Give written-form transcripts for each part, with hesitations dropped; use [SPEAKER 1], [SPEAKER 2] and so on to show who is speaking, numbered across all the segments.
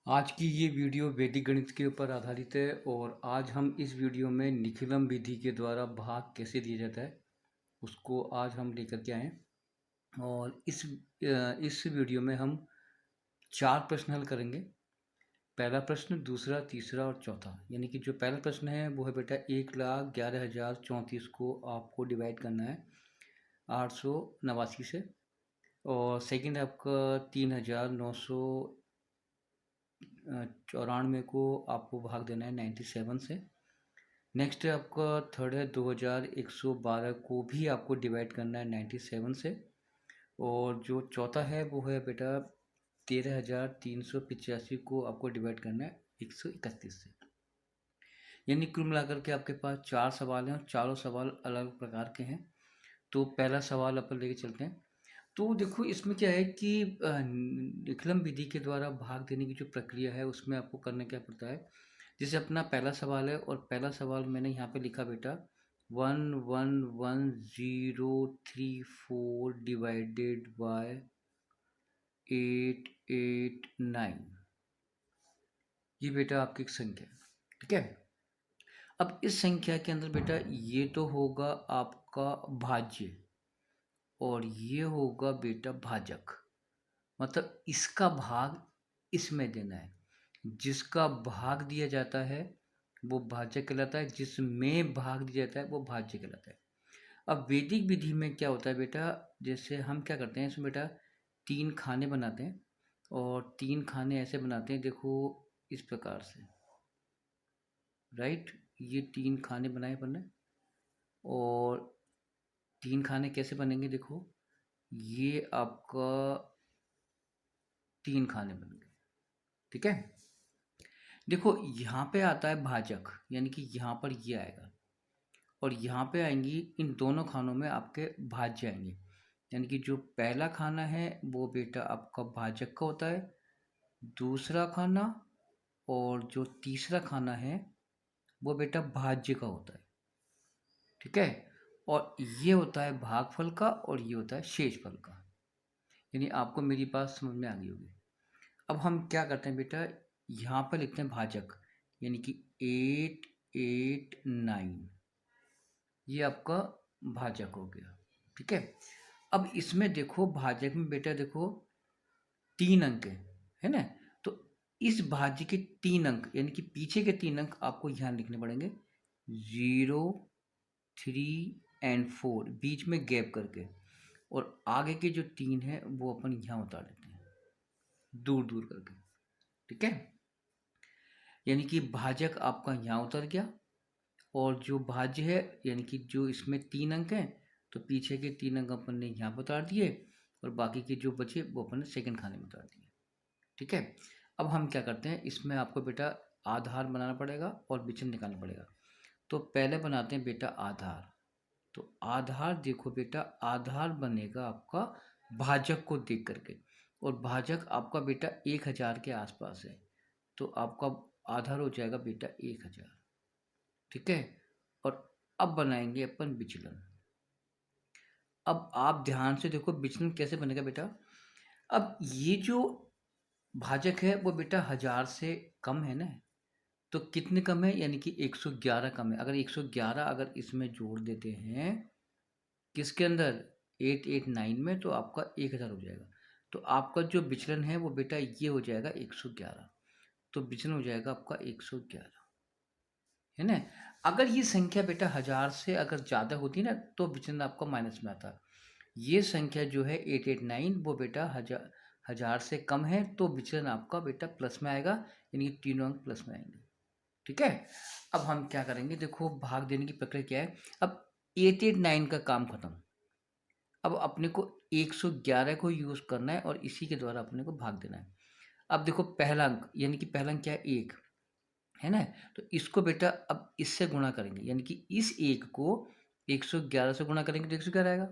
[SPEAKER 1] आज की ये वीडियो वैदिक गणित के ऊपर आधारित है और आज हम इस वीडियो में निखिलम विधि के द्वारा भाग कैसे दिया जाता है उसको आज हम लेकर के आए हैं। और इस वीडियो में हम 4 प्रश्न हल करेंगे। पहला प्रश्न, दूसरा, तीसरा और चौथा। यानी कि जो पहला प्रश्न है वो है बेटा 1,11,034 को आपको डिवाइड करना है 889 से। और सेकंड है आपका 3,994 को आपको भाग देना है 97 से। नेक्स्ट है आपका थर्ड है 2,112 को भी आपको डिवाइड करना है 97 से। और जो चौथा है वो है बेटा 13,385 को आपको डिवाइड करना है 131 से। यानी कुल मिलाकर के आपके पास 4 सवाल हैं और चारों सवाल अलग अलग प्रकार के हैं। तो पहला सवाल अपन लेके चलते हैं। तो देखो इसमें क्या है कि निकलम विधि के द्वारा भाग देने की जो प्रक्रिया है उसमें आपको करना क्या पड़ता है। जैसे अपना पहला सवाल है और पहला सवाल मैंने यहाँ पे लिखा बेटा 111,034 डिवाइडेड बाय 889। ये बेटा आपकी एक संख्या है, ठीक है। अब इस संख्या के अंदर बेटा ये तो होगा आपका भाज्य और ये होगा बेटा भाजक। मतलब इसका भाग इसमें देना है। जिसका भाग दिया जाता है वो भाज्य कहलाता है, जिसमें भाग दिया जाता है वो भाज्य कहलाता है। अब वैदिक विधि में क्या होता है बेटा, जैसे हम क्या करते हैं इसमें बेटा 3 खाने बनाते हैं और 3 खाने ऐसे बनाते हैं, देखो इस प्रकार से, राइट। ये 3 खाने बनाए अपन ने और 3 खाने कैसे बनेंगे, देखो ये आपका 3 खाने बन गए, ठीक है। देखो यहाँ पे आता है भाजक, यानी कि यहाँ पर ये आएगा और यहाँ पे आएंगी इन दोनों खानों में आपके भाज्य आएंगे। यानी कि जो पहला खाना है वो बेटा आपका भाजक का होता है, दूसरा खाना और जो तीसरा खाना है वो बेटा भाज्य का होता है, ठीक है। और ये होता है भागफल का और ये होता है शेषफल का। यानी आपको मेरी बात समझ में आ गई होगी। अब हम क्या करते हैं बेटा, यहाँ पर लिखते हैं भाजक, यानी कि 889, ये आपका भाजक हो गया, ठीक है। अब इसमें देखो भाजक में बेटा देखो 3 अंक है ना। तो इस भाज्य के 3 अंक यानी कि पीछे के 3 अंक आपको यहाँ लिखने पड़ेंगे, 0, 3 एंड 4, बीच में गैप करके। और आगे के जो 3 है वो अपन यहाँ उतार देते हैं दूर दूर करके, ठीक है। यानी कि भाजक आपका यहाँ उतर गया और जो भाज्य है यानी कि जो इसमें 3 अंक हैं तो पीछे के 3 अंक अपन ने यहाँ पर उतार दिए और बाकी के जो बचे वो अपन ने सेकंड खाने में उतार दिए, ठीक है। अब हम क्या करते हैं, इसमें आपको बेटा आधार बनाना पड़ेगा और विचलन निकालना पड़ेगा। तो पहले बनाते हैं बेटा आधार। तो आधार देखो बेटा, आधार बनेगा आपका भाजक को देख करके और भाजक आपका बेटा 1,000 के आसपास है। तो आपका आधार हो जाएगा बेटा 1,000, ठीक है। और अब बनाएंगे अपन विचलन। अब आप ध्यान से देखो विचलन कैसे बनेगा बेटा। अब ये जो भाजक है वो बेटा 1,000 से कम है ना, तो कितने कम है, यानी कि 111 कम है। अगर 111 अगर इसमें जोड़ देते हैं किसके अंदर, 889 में, तो आपका 1,000 हो जाएगा। तो आपका जो विचलन है वो बेटा ये हो जाएगा 111। तो विचलन हो जाएगा आपका 111, है ना। अगर ये संख्या बेटा 1,000 से अगर ज़्यादा होती ना तो विचलन आपका माइनस में आता। ये संख्या जो है 889 वो बेटा 1,000 से कम है तो विचलन आपका बेटा प्लस में आएगा, यानी कि तीनों अंक प्लस में आएंगे, ठीक है। अब हम क्या करेंगे, देखो भाग देने की प्रक्रिया क्या है। अब 889 का काम खत्म। अब अपने को 111 को यूज़ करना है और इसी के द्वारा अपने को भाग देना है। अब देखो पहला अंक, यानी कि पहला अंक क्या है, 1 है ना। तो इसको बेटा अब इससे गुणा करेंगे, यानी कि इस 1 को 111 से गुणा करेंगे तो 111 आएगा।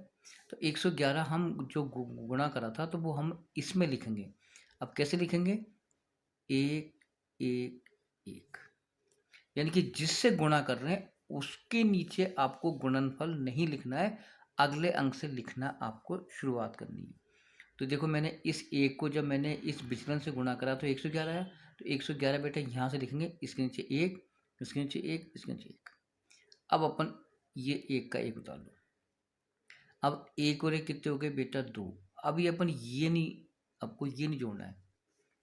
[SPEAKER 1] तो 111 हम जो गुणा करा था तो वो हम इसमें लिखेंगे। अब कैसे लिखेंगे, 1 1 1, यानी कि जिससे गुणा कर रहे हैं उसके नीचे आपको गुणनफल नहीं लिखना है, अगले अंक से लिखना आपको शुरुआत करनी है। तो देखो मैंने इस एक को जब मैंने इस विचलन से गुणा करा तो 111 आया। तो 111 बेटा यहाँ से लिखेंगे, इसके नीचे एक, इसके नीचे एक, इसके नीचे एक। अब अपन ये एक का एक उतार लो। अब एक और एक कितने हो गए बेटा? 2। अब ये अपन ये नहीं, आपको ये नहीं जोड़ना है,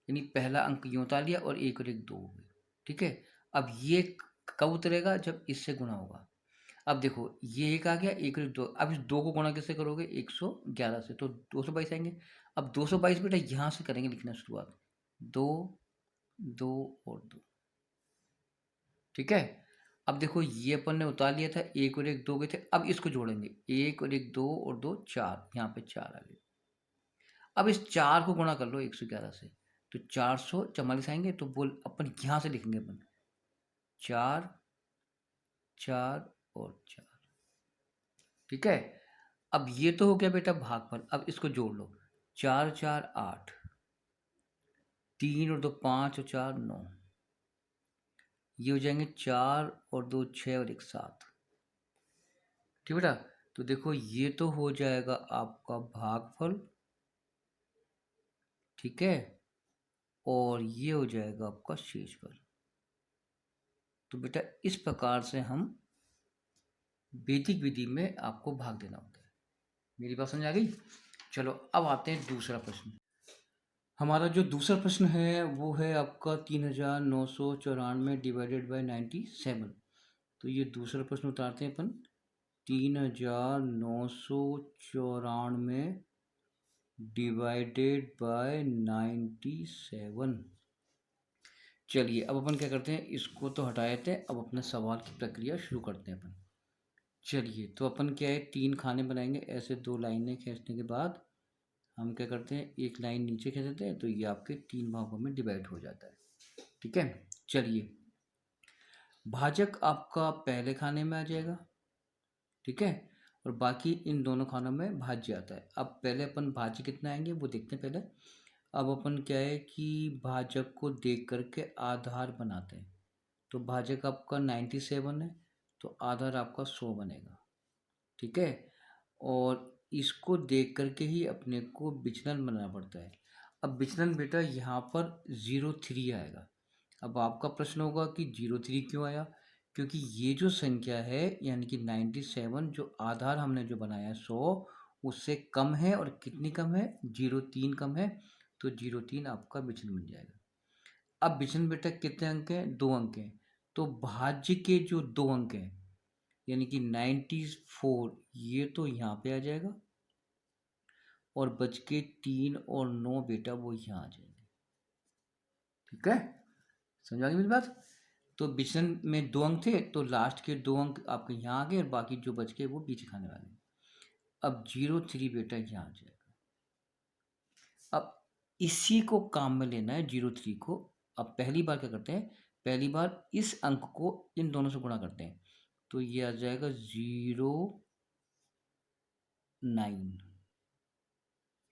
[SPEAKER 1] यानी पहला अंक यूं उतार लिया और एक 2 हो गए। ठीक है, अब ये कब उतरेगा? जब इससे गुणा होगा। अब देखो ये एक आ गया, एक और एक 2। अब इस 2 को गुणा किससे करोगे? 111 से, तो 222 आएंगे। अब 222 बेटा यहाँ से करेंगे लिखना शुरुआत, 2 2 और 2। ठीक है, अब देखो ये अपन ने उतार लिया था, एक और एक 2 गए थे। अब इसको जोड़ेंगे, एक और एक 2 और 2 4, यहाँ पे 4 आ गए। अब इस 4 को गुणा कर लो 111 से, तो 444 आएंगे। तो बोल अपन यहाँ से लिखेंगे अपन 4 4 और 4। ठीक है, अब ये तो हो गया बेटा भागफल। अब इसको जोड़ लो, 4 4 8, 3 और 2 5 और 4 9, ये हो जाएंगे 4 और 2 6 और 1 7। ठीक बेटा, तो देखो ये तो हो जाएगा आपका भागफल। ठीक है, और ये हो जाएगा आपका शेषफल। तो बेटा इस प्रकार से हम वैदिक विधि में आपको भाग देना होता है। मेरी बात समझ आ गई? चलो अब आते हैं दूसरा प्रश्न। हमारा जो दूसरा प्रश्न है वो है आपका 3994 डिवाइडेड बाय 97। तो ये दूसरा प्रश्न उतारते हैं अपन, 3994 डिवाइडेड बाय 97। चलिए अब अपन क्या करते हैं, इसको तो हटा देते हैं, अब अपने सवाल की प्रक्रिया शुरू करते हैं अपन। चलिए तो अपन क्या है, 3 खाने बनाएंगे। ऐसे 2 लाइनें खींचने के बाद हम क्या करते हैं, एक लाइन नीचे खींच देते हैं, तो ये आपके 3 भागों में डिवाइड हो जाता है। ठीक है, चलिए भाजक आपका पहले खाने में आ जाएगा। ठीक है, और बाकी इन दोनों खानों में भाज्य आता है। अब पहले अपन भाज्य कितना आएंगे वो देखते हैं पहले। अब अपन क्या है कि भाजक को देख करके आधार बनाते हैं। तो भाजक आपका 97 है, तो आधार आपका 100 बनेगा। ठीक है, और इसको देख करके ही अपने को विचलन बनाना पड़ता है। अब विचलन बेटा यहाँ पर 03 आएगा। अब आपका प्रश्न होगा कि 03 क्यों आया? क्योंकि ये जो संख्या है यानी कि 97, जो आधार हमने जो बनाया है 100, उससे कम है। और कितनी कम है? 03 कम है, तो 03 आपका विचलन बन जाएगा। अब विचलन बेटा कितने अंक हैं? 2 अंक हैं। तो भाज्य के जो 2 अंक हैं यानी कि 94, ये तो यहाँ पे आ जाएगा, और बच के 3 और 9 बेटा वो यहाँ आ जाएंगे। ठीक है, समझ आ गई मेरी बात? तो विचलन में 2 अंक थे, तो लास्ट के 2 अंक आपके यहाँ आ गए, और बाकी जो बच गए वो पीछे खाने वाले। अब 03 बेटा यहाँ आ जाएगा। अब इसी को काम में लेना है 03 को। अब पहली बार क्या करते हैं, पहली बार इस अंक को इन दोनों से गुणा करते हैं, तो ये आ जाएगा 09,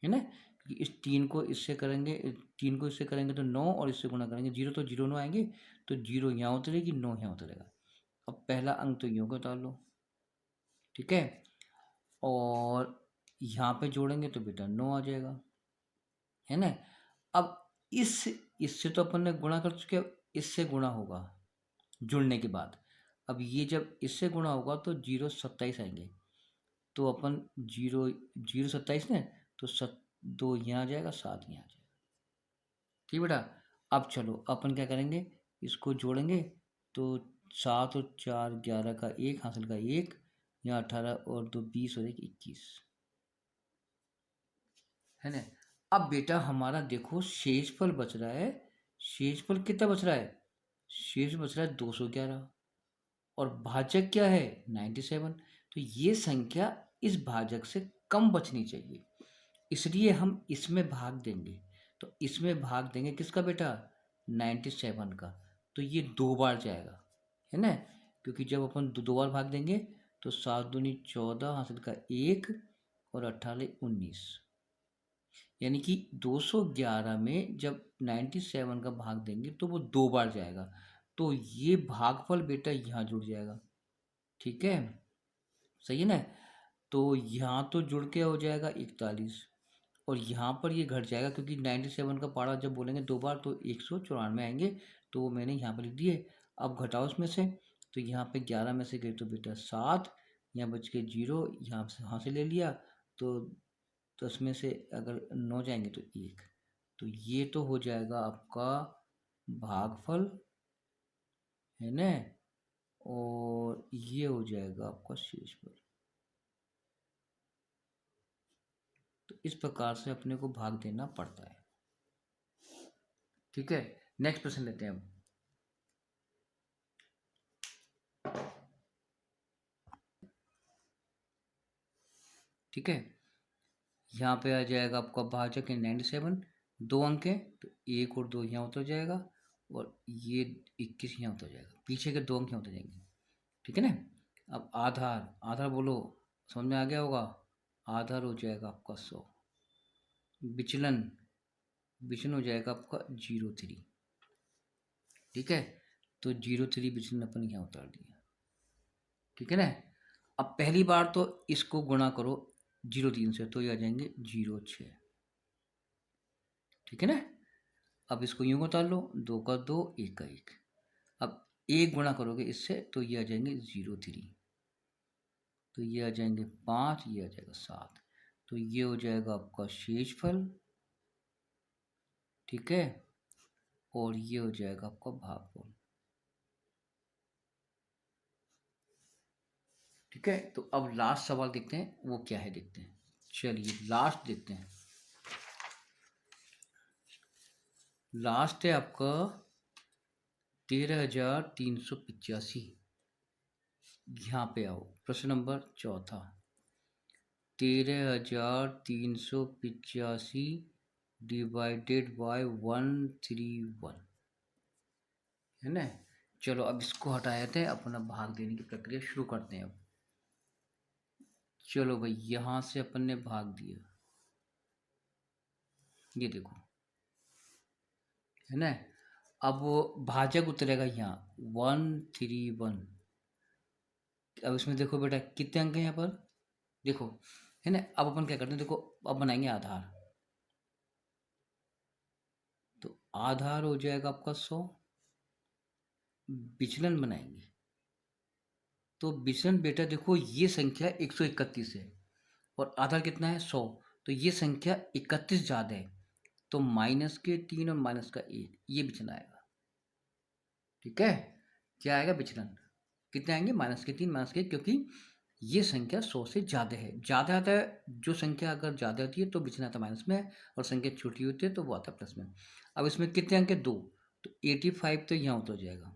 [SPEAKER 1] है ना? क्योंकि इस 3 को इससे करेंगे, 3 को इससे करेंगे तो 9, और इससे गुणा करेंगे 0, तो 0 9 आएंगे, तो 0 यहाँ उतरेगी, 9 यहाँ उतरेगा। अब पहला अंक तो यूँ का उतार लो। ठीक है, और यहाँ पे जोड़ेंगे तो बेटा 9 आ जाएगा, है ना? अब इससे तो अपन ने गुणा कर चुके, इससे गुणा होगा जुड़ने के बाद। अब ये जब इससे गुणा होगा तो 027 आएंगे, तो अपन 0 ने, तो 2 यहाँ आ जाएगा, 7 यहाँ आ जाएगा। ठीक बेटा, अब चलो अपन क्या करेंगे, इसको जोड़ेंगे, तो 7 और 4 11 का 1 हासिल का 1, यहाँ 18 और 2 20 और 1 21, है ना? अब बेटा हमारा देखो शेषफल बच रहा है। शेषफल कितना बच रहा है? शेष बच रहा है 211, और भाजक क्या है? 97। तो ये संख्या इस भाजक से कम बचनी चाहिए, इसलिए हम इसमें भाग देंगे। तो इसमें भाग देंगे किसका बेटा? 97 का। तो ये 2 बार जाएगा, है ना? क्योंकि जब अपन 2 बार भाग देंगे तो 7 दूनी 14 हासिल का 1 और 18 19, यानी कि 211 में जब 97 का भाग देंगे तो वो 2 बार जाएगा, तो ये भागफल बेटा यहाँ जुड़ जाएगा। ठीक है, सही है ना? तो यहाँ तो जुड़ के हो जाएगा 41, और यहाँ पर ये घट जाएगा क्योंकि 97 का पारा जब बोलेंगे 2 बार तो 194 आएंगे, तो वो मैंने यहाँ पर लिख दिए। अब घटाओ उसमें से, तो यहाँ पे 11 में से गए तो बेटा 7, यहाँ बच के 0, यहाँ से ले लिया, तो 10 में से अगर 9 जाएंगे तो 1, तो ये तो हो जाएगा आपका भागफल, है ना, और ये हो जाएगा आपका शेषफल। तो इस प्रकार से अपने को भाग देना पड़ता है। ठीक है, नेक्स्ट प्रश्न लेते हैं अब। ठीक है, यहाँ पे आ जाएगा आपका भाजक है 97, 2 अंक है तो 1 और 2 यहाँ उतर जाएगा, और ये 21 यहाँ उतर जाएगा, पीछे के 2 अंक यहाँ उतर जाएंगे। ठीक है ना। अब आधार, आधार बोलो, समझ में आ गया होगा। आधार हो जाएगा आपका 100, विचलन, विचलन हो जाएगा आपका 03। ठीक है, तो 03 विचलन अपन यहाँ उतार दिया। ठीक है ना। अब पहली बार तो इसको गुणा करो 03 से, तो ये आ जाएंगे 06। ठीक है ना। अब इसको यूं उतार लो, 2 का 2, 1 का 1। अब 1 गुणा करोगे इससे तो ये आ जाएंगे 03, तो ये आ जाएंगे 5, ये आ जाएगा 7, तो ये हो जाएगा आपका शेषफल। ठीक है, और ये हो जाएगा आपका भागफल। ठीक है, तो अब लास्ट सवाल देखते हैं, वो क्या है देखते हैं। चलिए लास्ट देखते हैं। लास्ट है आपका 13,385। यहाँ पे आओ, प्रश्न नंबर 4, 13,385 डिवाइडेड बाय 131, है ना। चलो अब इसको हटा देते हैं, अपना भाग देने की प्रक्रिया शुरू करते हैं अब। चलो भाई, यहाँ से अपन ने भाग दिया, ये देखो, है ना। अब वो भाजक उतरेगा यहाँ 131। अब इसमें देखो बेटा कितने अंक हैं यहाँ पर, देखो, है ना। अब अपन क्या करते हैं, देखो अब बनाएंगे आधार, तो आधार हो जाएगा आपका 100, विचलन बनाएंगे, तो विचलन बेटा देखो ये संख्या 131 है और आधार कितना है 100, तो ये संख्या 31 ज़्यादा है, तो -3 और -1 ये विचलन आएगा। ठीक है, क्या आएगा विचलन, कितने आएंगे -3 -1, क्योंकि ये संख्या 100 से ज़्यादा है। ज़्यादा आता है, जो संख्या अगर ज़्यादा होती है तो विचलन आता है माइनस में, और संख्या छोटी होती है तो वो आता है प्लस में। अब इसमें कितने अंक है 2, तो 85 तो यहाँ उतर जाएगा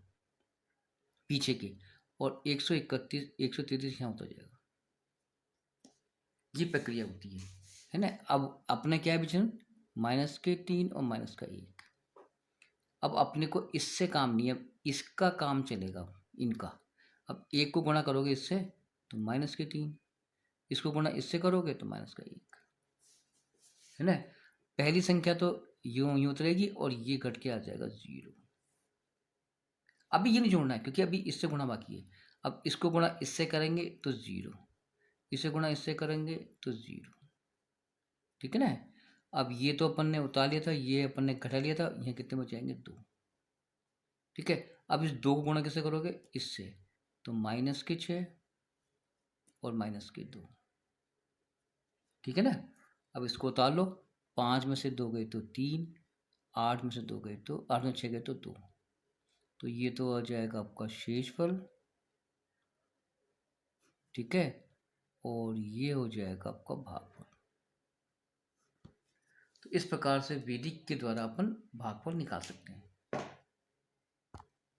[SPEAKER 1] पीछे के, और 131 133 यहाँ उतर जाएगा। ये प्रक्रिया होती है ना। अब अपना क्या है विचलन, -3 और -1। अब अपने को इससे काम नहीं है, अब इसका काम चलेगा इनका। अब 1 को गुणा करोगे इससे तो -3, इसको गुणा इससे करोगे तो -1, है ना। पहली संख्या तो यूं उतरेगी और ये घट के आ जाएगा 0। अभी ये नहीं जोड़ना है क्योंकि अभी इससे गुणा बाकी है। अब इसको गुणा इससे करेंगे तो 0, इसे गुणा इससे करेंगे तो 0। ठीक है ना। अब ये तो अपन ने उतार लिया था, ये अपन ने घटा लिया था, यहाँ कितने बच जाएंगे 2। ठीक है, अब इस 2 को गुणा कैसे करोगे इससे, तो -6 और -2। ठीक है ना। अब इसको उतार लो, 5 में से 2 गए तो 3, 8 में से 2 गए तो 8 में 6 गए तो 2, तो ये तो आ जाएगा आपका शेषफल। ठीक है, और ये हो जाएगा आपका भागफल। तो इस प्रकार से वैदिक के द्वारा अपन भागफल निकाल सकते हैं।